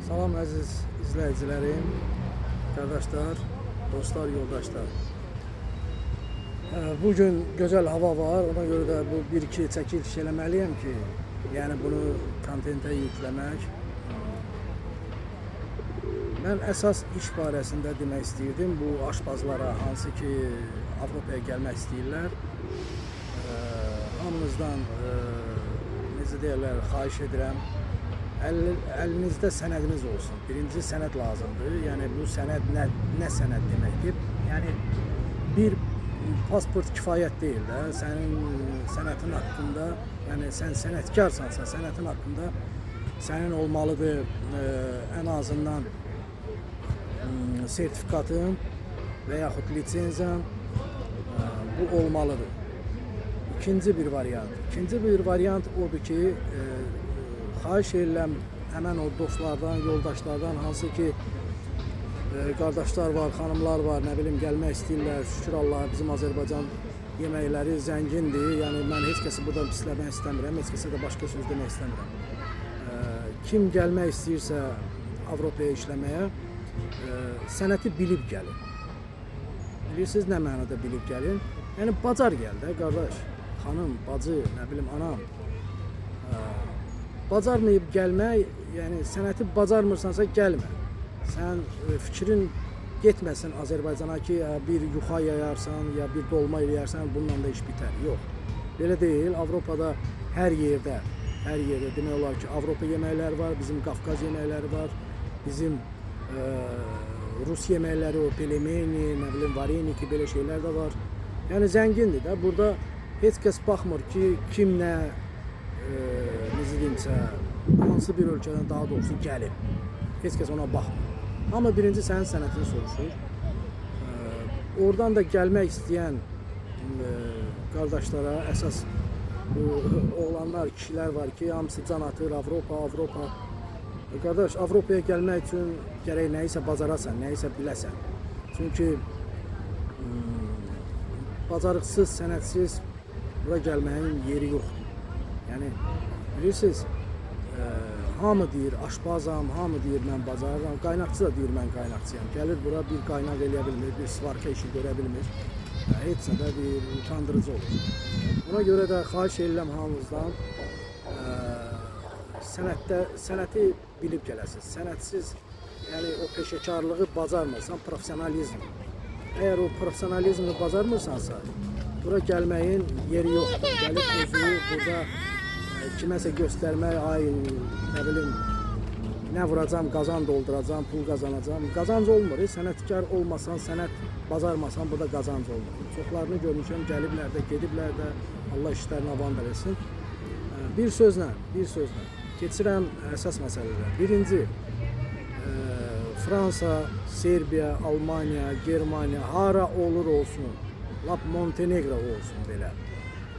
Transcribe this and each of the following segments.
Salam əziz izləyicilərim, qardaşlar, dostlar, yoldaşlar. Bugün gözəl hava var, ona görə də bu bir-iki çəkiliş eləməliyəm ki, yəni bunu kontentə yükləmək. Mən əsas iş barəsində demək istəyirdim, bu aşpazlara, hansı ki Avropaya gəlmək istəyirlər. Hamınızdan, necə deyirlər, xahiş edirəm. Əlinizdə sənədiniz olsun. Birinci sənəd lazımdır. Yəni bu sənəd nə sənəd deməkdir? Yəni bir pasport kifayət deyil də. Sənin sənətin haqqında, yəni sən sənətkarsansa, sənətin haqqında sənin olmalıdır ən azından sertifikatın və yaxud lisenziyan bu olmalıdır. İkinci bir variant odur ki, xahiş edirəm həmən o dostlardan, yoldaşlardan, hansı ki qardaşlar var, xanımlar var, nə bilim gəlmək istəyirlər. Şükür Allah, bizim Azərbaycan yeməkləri zəngindir. Yəni mən heç kəsi buradan pisləmək istəmirəm, heç kəsə də başqa söz demək istəmirəm. Kim gəlmək istəyirsə Avropaya işləməyə, sənəti bilib gəlin. Bilirsiniz nə mənada bilib gəlin? Yəni bacar gəl də qardaş, xanım, bacı, nə bilim anam. Bacarmayıb gəlmək, yəni sənəti bacarmırsansa gəlmə. Sən fikrin getməsin Azərbaycana ki, bir yuxa yayarsan, ya bir dolma eləyərsən, bununla da iş bitər. Yox, belə deyil. Avropada hər yerdə demək olar ki, Avropa yeməkləri var, bizim Qafqaz yeməkləri var, bizim Rus yeməkləri, o pelemeni, nə bilim, vareniki, belə şeylər də var. Yəni zəngindir də. Burada heç kəs baxmır ki, kim nə necə deyimsə, hansı bir ölkədən daha doğrusu gəlib. Heç kəs ona baxmır. Amma birinci sənin sənətini soruşur. Oradan da gəlmək istəyən qardaşlara, əsas oğlanlar, kişilər var ki, hamısı can atır, Avropa. Qardaş, Avropaya gəlmək üçün gərək nəyisə bacarasan, nəyisə biləsən. Çünki bacarıqsız, sənətsiz bura gəlməyin yeri yoxdur. Yəni, bilirsiniz, hamı deyir aşpazam, hamı deyir mən bacarıram, qaynaqçı da deyir mən qaynaqçıyam. Gəlir bura bir qaynaq eləyə bilmir, bir svarka işi görə bilmir. Heç də bir utandırıcı olur. Buna görə də xahiş edirəm hamınızdan sənəti bilib gələsiniz. Sənətsiz, yəni o peşəkarlığı bacarmırsan, profesionalizm. Əgər o profesionalizmi bacarmırsansa, bura gəlməyin yeri yoxdur. Gəlib özünü burada kiməsə göstərmək, ay, nə bilim, nə vuracam, qazan dolduracam, pul qazanacam. Qazanc olmur. Sənətkar olmasan, sənət bacarmasan, burada qazanc olmur. Çoxlarını görmüşəm, gəliblər də, gediblər də, Allah işlərini avan eləsin. Bir sözlə, keçirəm əsas məsələlər. Birinci, Fransa, Serbiya, Almaniya, Germaniya, hara olur olsun, lap Montenegro olsun belə.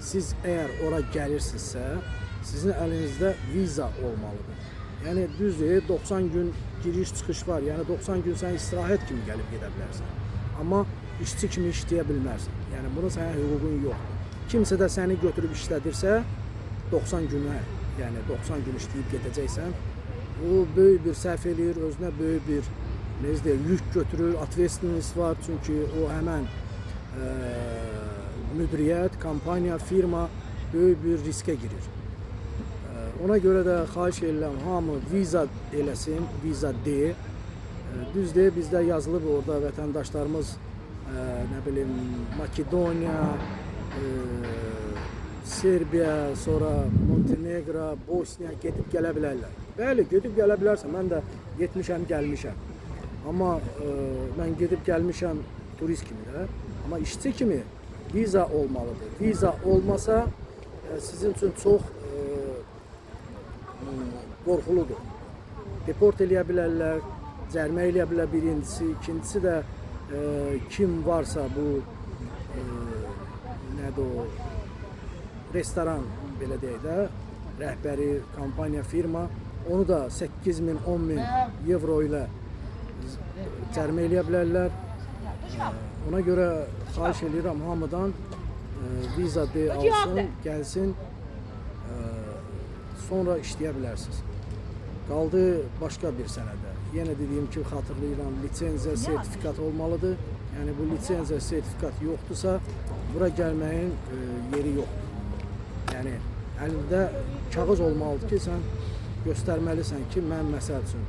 Siz əgər ora gəlirsinizsə, sizin əlinizdə viza olmalıdır. Yəni düzdür, 90 gün giriş-çıxış var. Yəni 90 gün sən istirahət kimi gəlib gedə bilərsən. Amma işçi kimi işləyə bilmərsən. Yəni buna sənin hüququn yoxdur. Kimsə də səni götürüb işlədirsə, 90 günə, yəni 90 gün işləyib gedəcəksən, o böyük bir səhv eləyir, özünə böyük bir yük götürür, atversiniz var. Çünki o həmən müdiriyyət, kampaniya, firma böyük bir riskə girir. Ona görə də xahiş edirəm, hamı viza eləsin, viza D. Düzdür, bizdə yazılıb orada vətəndaşlarımız, nə bilim, Makedoniya, Serbiya, sonra Montenegro, Bosniya gedib gələ bilərlər. Bəli, gedib gələ bilərsən, mən də getmişəm, gəlmişəm. Amma mən gedib gəlmişəm turist kimi də. Amma işçi kimi viza olmalıdır. Viza olmasa sizin üçün çox qorxuludur. Deport eləyə bilərlər, cərimə eləyə bilər birincisi. İkincisi də kim varsa bu nədir o restoran belə deyək də, rəhbəri, kampaniya, firma onu da 8.000, 10.000 euro ilə cərimə eləyə bilərlər. Ona görə xahiş edirəm hamıdan viza D alsın, gəlsin, sonra işləyə bilərsiniz. Qaldı başqa bir sənədə. Yenə dediyim kimi xatırlayıram, lisenziya, sertifikat olmalıdır. Yəni bu lisenziya, sertifikat yoxdursa, bura gəlməyin yeri yoxdur. Yəni əlində kağız olmalıdır ki, sən göstərməlisən ki, mən məsəl üçün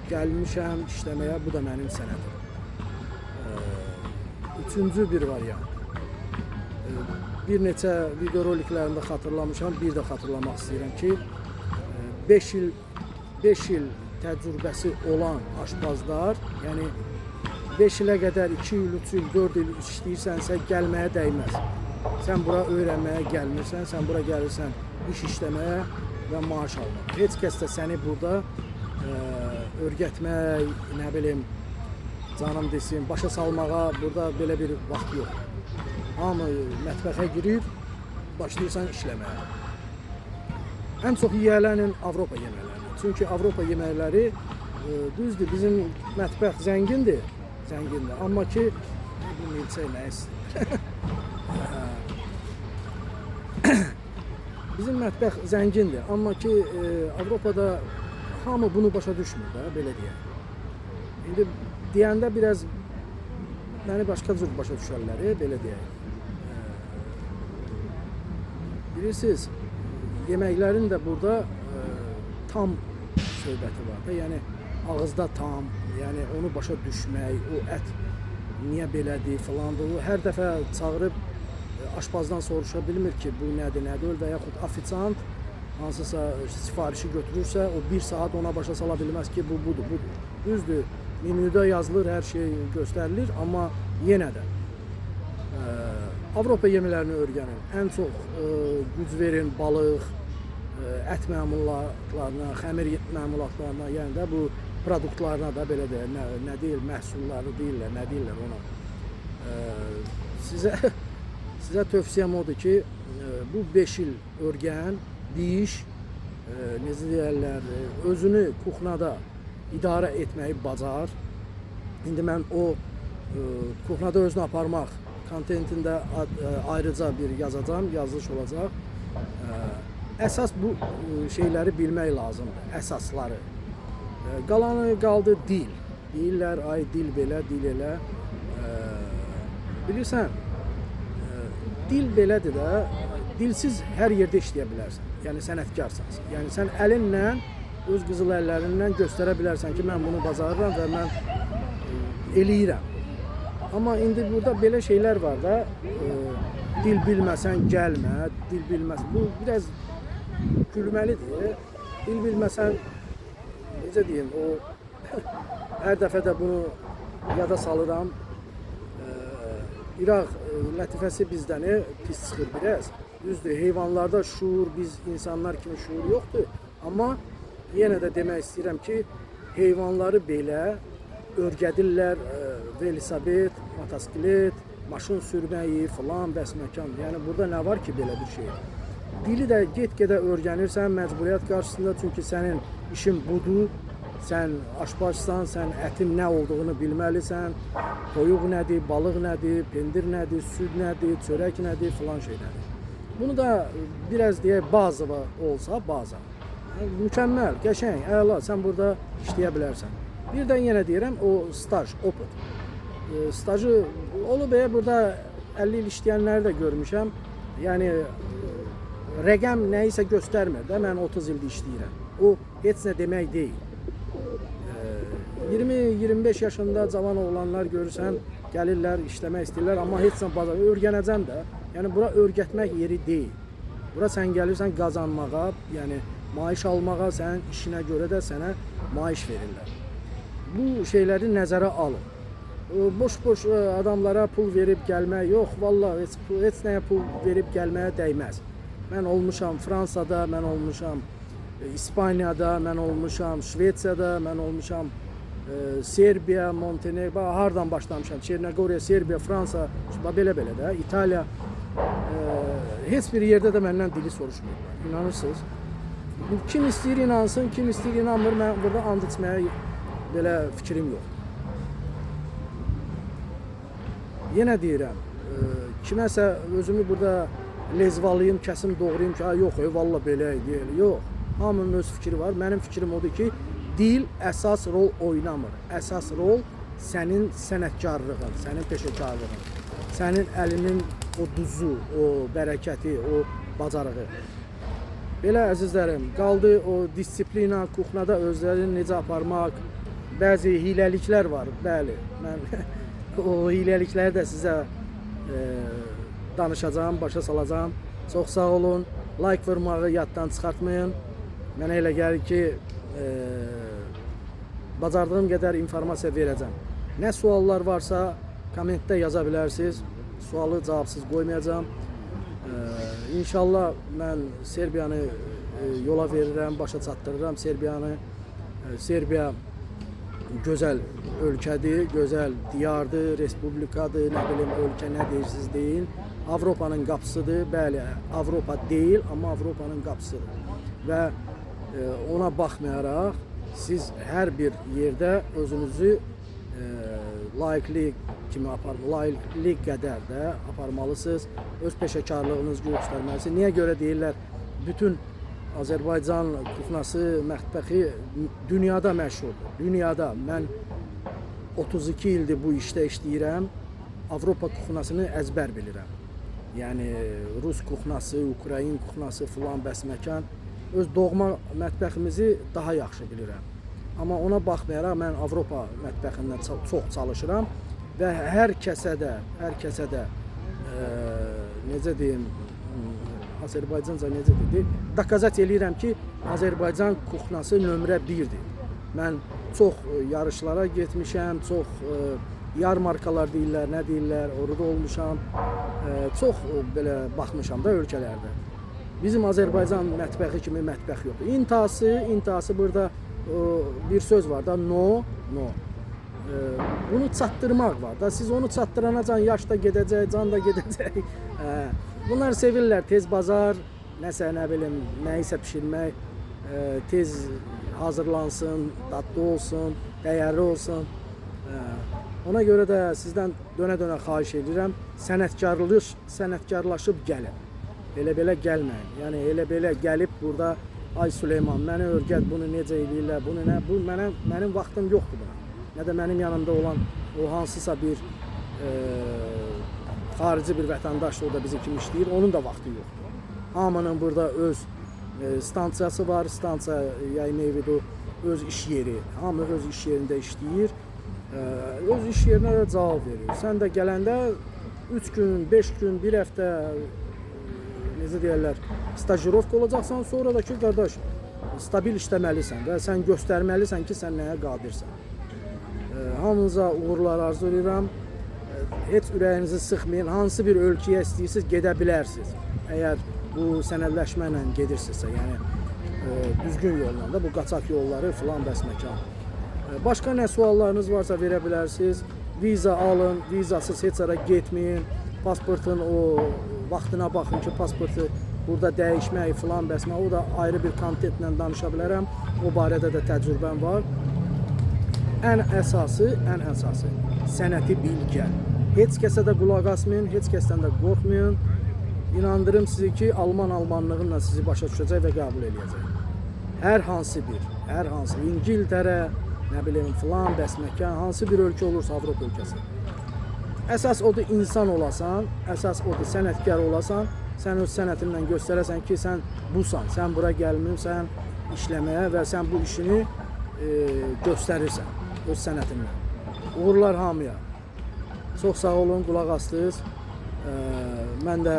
gəlmişəm işləməyə, bu da mənim sənədim. Üçüncü bir variant. Bir neçə videoroliklərində xatırlamışam, bir də xatırlamaq istəyirəm ki, 5 il təcrübəsi olan aşpazlar, yəni 5 ilə qədər 2 il, 3 il, 4 il işləyirsənsə gəlməyə dəyməz. Sən bura öyrənməyə gəlmirsən, sən bura gəlirsən iş işləməyə və maaş almaq. Heç kəs də səni burada öyrətmək, nə bilim, canım desin, başa salmağa burada belə bir vaxt yox. Hamı mətbəxə girir, başlayırsan işləməyə. Ən çox yiyələnin Avropa yeməkləri. Çünki Avropa yeməkləri düzdür, bizim mətbəx zəngindir. Amma ki, bu milçək nə istəyir? Bizim mətbəx zəngindir. Amma ki, Avropada hamı bunu başa düşmür da, belə deyək. İndi deyəndə biraz məni başqa cür başa düşərlər, belə deyək. Bilirsiniz, yeməklərin də burada tam söhbəti var da, yəni ağızda tam, yəni onu başa düşmək, o ət niyə belədir filandır. O hər dəfə çağırıb aşpazdan soruşa bilmir ki, bu nədir, və yaxud ofisiant hansısa sifarişi götürürsə, o 1 saat ona başa sala bilməz ki, bu budur. Düzdür, menüdə yazılır, hər şey göstərilir, amma yenə də Avropa yeməklərini öyrənin. Ən çox güc verin balıq, ət məmulatlarına, xəmir məmulatlarına, yəni də bu produktlarına da belə deyək, nə deyil, məhsulları deyirlər, nə deyirlər ona. Sizə tövsiyəm odur ki, bu 5 il öyrən, biş, necə deyərlər, özünü kuxnada idarə etməyi bacar. İndi mən o kuxnada özünü aparmaq kontentində ayrıca bir yazacağım, yazılış olacaq. Əsas bu şeyləri bilmək lazımdır, əsasları. Qalanı qaldı dil. Deyirlər, ay dil belə, dil elə. Bilirsən, dil belədir də, dilsiz hər yerdə işləyə bilərsən. Yəni sənətkarsan. Yəni sən əlinlə, öz qızıl əllərindən göstərə bilərsən ki, mən bunu bacarıram və mən eləyirəm. Amma indi burada belə şeylər var da, dil bilməsən gəlmə, dil bilməsən, bu biraz gülməlidir. Dil bilməsən, necə deyim, o hər dəfə də bunu yada salıram. İraq lətifəsi bizdən pis çıxır biraz. Düzdür, heyvanlarda şuur, biz insanlar kimi şuur yoxdur. Amma yenə də demək istəyirəm ki, heyvanları belə öyrədirlər, velosiped, motosiklet, maşın sürməyi filan bəsməkan. Yəni burada nə var ki, belə bir şey? Dili də get-gedə öyrənirsən məcburiyyət qarşısında, çünki sənin işin budur. Sən aşpazsan, sən ətin nə olduğunu bilməlisən. Toyuq nədir, balıq nədir, pendir nədir, süd nədir, çörək nədir, filan şeyləri. Bunu da biraz deyək, bazı olsa, bazı. Mükəmməl, qəşəng, əla, sən burada işləyə bilərsən. Birdən yenə deyirəm, o staj, opet. Stajı olub, burada 50 il işləyənləri də görmüşəm. Yəni, rəqəm nəyisə göstərmir də, mən 30 ildir işləyirəm. O, heç nə demək deyil. 20-25 yaşında cavan oğlanlar görürsən, gəlirlər, işləmək istəyirlər, amma heç nə bazar, öyrənəcəm də. Yəni, bura öyrətmək yeri deyil. Bura sən gəlirsən qazanmağa, yəni maaş almağa, sənin işinə görə də sənə maaş verirlər. Bu şeyləri nəzərə alın. Boş-boş adamlara pul verib gəlmək yox, vallahi heç nəyə pul verib gəlməyə dəyməz. Mən olmuşam Fransada, mən olmuşam İspaniyada, mən olmuşam Şvetsiyada, mən olmuşam Serbiya, Montenegro, hardan başlamışam? Çernogoriya, Serbiya, Fransa, belə-belə də, İtaliya. Heç bir yerdə də məndən dili soruşmurlar. İnanırsınız? Kim istəyir inansın, kim istəyir inanmır, mən burada and içməyə belə fikrim yox. Yenə deyirəm, kiməsə özümü burada lezvalıyım, kəsim doğrayım ki, yox, valla belə deyil, yox. Hamının öz fikri var. Mənim fikrim odur ki, dil əsas rol oynamır. Əsas rol sənin sənətkarlığın, sənin peşəkarlığın, sənin əlinin o duzu, o bərəkəti, o bacarığı. Belə əzizlərim, qaldı o disiplina, kuxnada özlərini necə aparmaq, bəzi hiləliklər var, bəli. Mən o hiləlikləri də sizə danışacağım, başa salacağım. Çox sağ olun. Like vurmağı yaddan çıxartmayın. Mənə elə gəlir ki, bacardığım qədər informasiya verəcəm. Nə suallar varsa kommentdə yaza bilərsiniz. Sualı cavabsız qoymayacağım. İnşallah mən Serbiyanı yola verirəm, başa çatdırıram Serbiyanı. Serbiya gözəl ölkədir, gözəl diyardır, respublikadır, nə bilim ölkə nə deyirsiniz deyin. Avropanın qapısıdır, bəli, Avropa deyil, amma Avropanın qapısıdır. Və ona baxmayaraq siz hər bir yerdə özünüzü layiqlik kimi layiqlik qədər də aparmalısınız. Öz peşəkarlığınızı göstərməlisiniz. Niyə görə deyirlər, bütün Azərbaycan kuxnası, mətbəxi dünyada məşhurdur. Dünyada mən 32 ildir bu işdə işləyirəm. Avropa kuxnasını əzbər bilirəm. Yəni Rus kuxnası, Ukrayn kuxnası filan bəsməkan. Öz doğma mətbəximizi daha yaxşı bilirəm. Amma ona baxmayaraq mən Avropa mətbəxindən çox çalışıram və hər kəsə də necə deyim, Azərbaycanca necə dedi, dokazat eləyirəm ki, Azərbaycan kuxnası nömrə 1-dir. Mən çox yarışlara getmişəm, çox yarmarkalar deyirlər, nə deyirlər, orada olmuşam. Çox belə baxmışam da ölkələrdə. Bizim Azərbaycan mətbəxi kimi mətbəx yoxdur. İntihası burada bir söz var da, no. Bunu çatdırmaq var da, siz onu çatdırana can yaş da gedəcək, can da gedəcək. Bunlar sevirlər, tez bazar, nəsə nə bilim, nəyisə pişirmək, tez hazırlansın, dadlı olsun, dəyərli olsun. Ona görə də sizdən dönə-dönə xahiş edirəm, sənətkarlaşıb gəlin. Elə-belə gəlməyin. Yəni elə-belə gəlib burada, ay Süleyman, məni öyrət, bunu necə eləyirlər, bunu nə, bu mənim vaxtım yoxdur buna. Nə də mənim yanımda olan o hansısa bir xarici bir vətəndaş o da bizim kimi işləyir, onun da vaxtı yoxdur. Hamının burada öz stansiyası var, stansiya yayın evidir, öz iş yeri, hamı öz iş yerində işləyir, öz iş yerinə də cavab verir. Sən də gələndə 3 gün, 5 gün, 1 həftə, necə deyərlər, stajirovka olacaqsan, sonra da ki, qardaş, stabil işləməlisən və sən göstərməlisən ki, sən nəyə qadirsən. Hamınıza uğurlar arzu edirəm. Heç ürəyinizi sıxmayın. Hansı bir ölkəyə istəyirsiniz, gedə bilərsiniz. Əgər bu sənədləşmə ilə gedirsinizsə, yəni düzgün yolla da, bu qaçaq yolları filan bəsməkan. Başqa nə suallarınız varsa verə bilərsiniz. Viza alın, vizasız heç ara getməyin. Pasportun o vaxtına baxın ki, pasportu burada dəyişmək filan bəsmə, o da ayrı bir kontentlə danışa bilərəm. O barədə də təcrübəm var. Ən əsası, sənəti bilgə. Heç kəsə də qulaq asmayın, heç kəsdən də qorxmayın. İnandırım sizi ki, almanlığınla sizi başa düşəcək və qəbul edəcək. Hər hansı, İngiltərə, nə bilim, filan, bəsməkan, hansı bir ölkə olursa, Avropa ölkəsi. Əsas odur insan olasan, əsas odur sənətkar olasan, sən öz sənətindən göstərəsən ki, sən busan, sən bura gəlmirsən işləməyə və sən bu işini göstərirsən öz sənətindən. Uğurlar hamıya. Çox sağ olun, qulaq astınız. Mən də,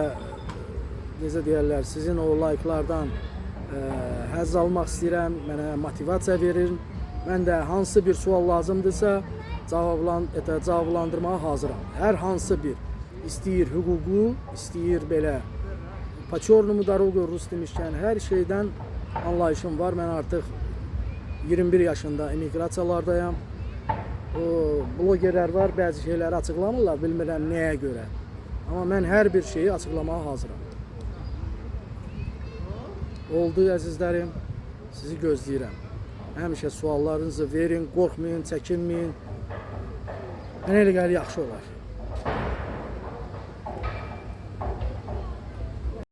necə deyərlər, sizin o likelardan həzz almaq istəyirəm, mənə motivasiya verir. Mən də hansı bir sual lazımdırsa, cavablandırmağa hazıram. Hər hansı bir, istəyir hüququ, istəyir belə, paçornumu darogu rus demişkən, hər şeydən anlayışım var. Mən artıq 21 yaşında emiqrasiyalardayam. O blogerlər var, bəzi şeyləri açıqlamırlar, bilmirəm nəyə görə. Amma mən hər bir şeyi açıqlamağa hazıram. Oldu əzizlərim, sizi gözləyirəm. Həmişə suallarınızı verin, qorxmayın, çəkinməyin. Mənə elə gəlir yaxşı olar.